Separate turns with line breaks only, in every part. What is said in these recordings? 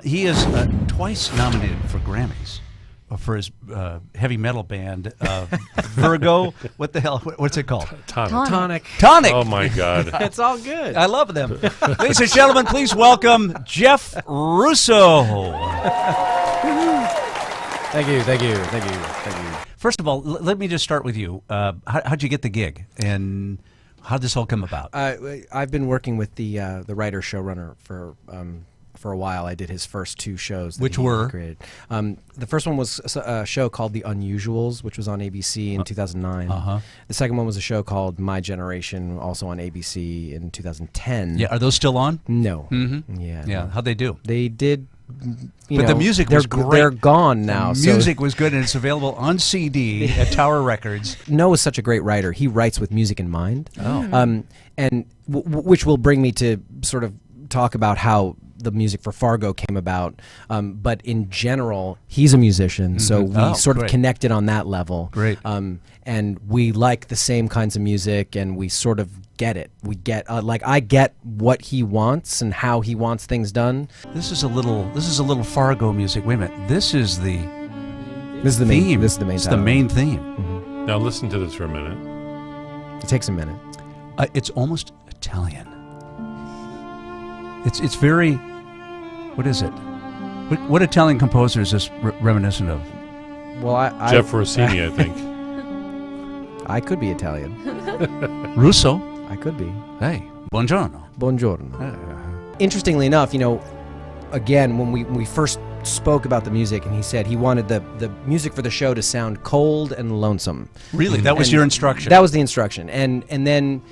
He is twice nominated for Grammys for his heavy metal band, Fargo. What the hell? What's it called?
Tonic.
Oh,
my God.
It's all good.
I love them. Ladies and gentlemen, please welcome Jeff Russo.
Thank you.
First of all, let me just start with you. How'd you get the gig, and how'd this all come about?
I've been working with the writer showrunner for a while. I did his first 2 shows.
Which were?
Created. The first one was a show called The Unusuals, which was on ABC in 2009. The second one was a show called My Generation, also on ABC in 2010.
Yeah, are those still on?
No.
Yeah.
No.
How'd they do?
They did.
But the music was great.
They're gone now.
The music was good, and it's available on CD at Tower Records.
Noah's such a great writer. He writes with music in mind.
Oh.
And which will bring me to sort of talk about how the music for Fargo came about. But in general, he's a musician, so we sort of connected on that level.
Great.
And we like the same kinds of music, and we sort of get it. We get like I get what he wants and how he wants things done.
This is a little Fargo music. Wait a minute. This is the
theme. This is the main.
It's the main theme.
Now listen to this for a minute.
It takes a minute.
It's almost Italian. It's very. What is it? What Italian composer is this reminiscent of?
Well,
Jeff Rossini, I think.
I could be Italian.
Russo.
I could be.
Hey, buongiorno.
Buongiorno. Interestingly enough, again, when we first spoke about the music, and he said he wanted the music for the show to sound cold and lonesome.
Really? That was your instruction?
That was the instruction. And then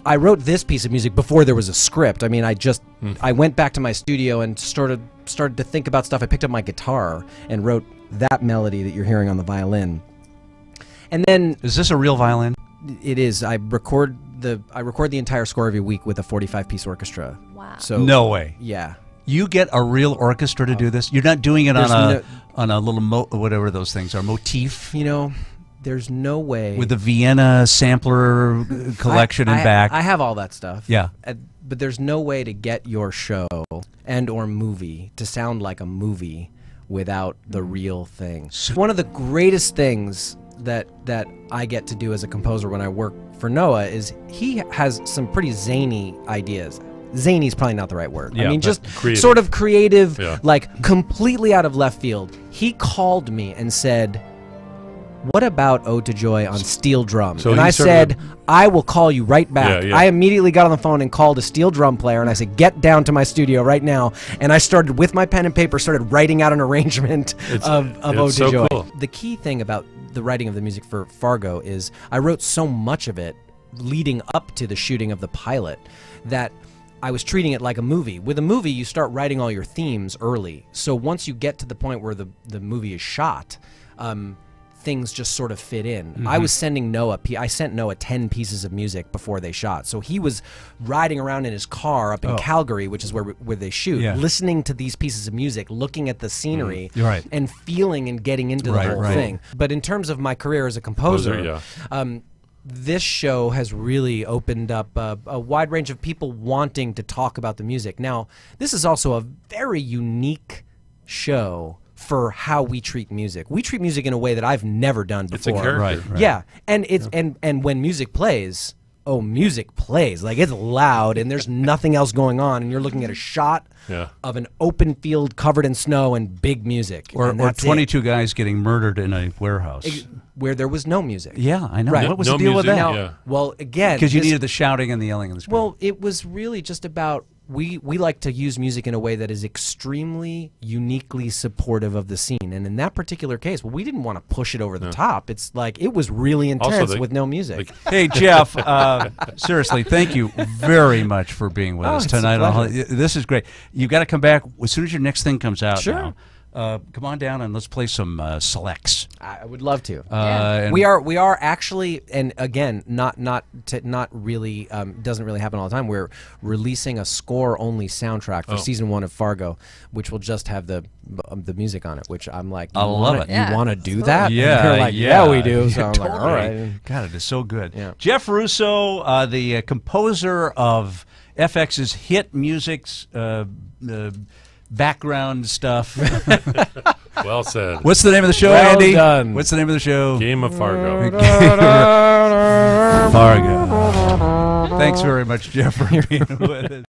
I wrote this piece of music before there was a script. I mean, I went back to my studio and started to think about stuff. I picked up my guitar and wrote that melody that you're hearing on the violin. And then,
is this a real violin?
It is. I record the entire score every week with a 45-piece orchestra.
Wow.
So
no way.
Yeah.
You get a real orchestra to do this? You're not doing it on a little whatever those things are, motif?
There's no way.
With the Vienna sampler collection and back.
I have all that stuff.
Yeah.
But there's no way to get your show and or movie to sound like a movie without the real thing. One of the greatest things that I get to do as a composer when I work for Noah is he has some pretty zany ideas. Zany is probably not the right word.
Yeah,
I mean, just
creative.
Sort of creative, like completely out of left field. He called me and said, "What about Ode to Joy on steel drums?" And I said, "I will call you right back." I immediately got on the phone and called a steel drum player, and I said, "Get down to my studio right now." And I started, with my pen and paper, started writing out an arrangement of Ode to Joy.
Cool.
The key thing about the writing of the music for Fargo is I wrote so much of it leading up to the shooting of the pilot that I was treating it like a movie. With a movie, you start writing all your themes early. So once you get to the point where the movie is shot, things just sort of fit in. I was sending Noah, I sent Noah 10 pieces of music before they shot. So he was riding around in his car up in Calgary, which is where they shoot, listening to these pieces of music, looking at the scenery, and feeling and getting into the whole thing. But in terms of my career as a composer, this show has really opened up a wide range of people wanting to talk about the music. Now, this is also a very unique show for how we treat music. We treat music in a way that I've never done before.
It's a character.
Right.
Yeah, and it's and when music plays, music plays. Like, it's loud and there's nothing else going on, and you're looking at a shot of an open field covered in snow and big music.
Or 22 guys getting murdered in a warehouse.
Where there was no music.
Yeah, I know.
Right.
What was the deal with that?
Now, well, again,
because you needed the shouting and the yelling and the screaming.
Well, it was really just about we like to use music in a way that is extremely uniquely supportive of the scene, and in that particular case, we didn't want to push it over the top. It's like it was really intense with no music.
Hey, Jeff, seriously, thank you very much for being with us tonight. This is great. You got to come back as soon as your next thing comes out.
Sure.
Now. Come on down and let's play some selects.
I would love to.
We
are actually, and again, not really doesn't really happen all the time. We're releasing a score-only soundtrack for season 1 of Fargo, which will just have the music on it. Which I'm like,
I love it.
You want to do that?
Yeah,
and they're like, yeah, we do. So I'm
totally.
like, all right.
God, it is so good.
Yeah.
Jeff Russo, the composer of FX's hit musics. background stuff.
Well said.
What's the name of the show,
Well
Andy?
done.
What's the name of the show?
Game of Fargo.
Fargo. Thanks very much, Jeff, for being with us.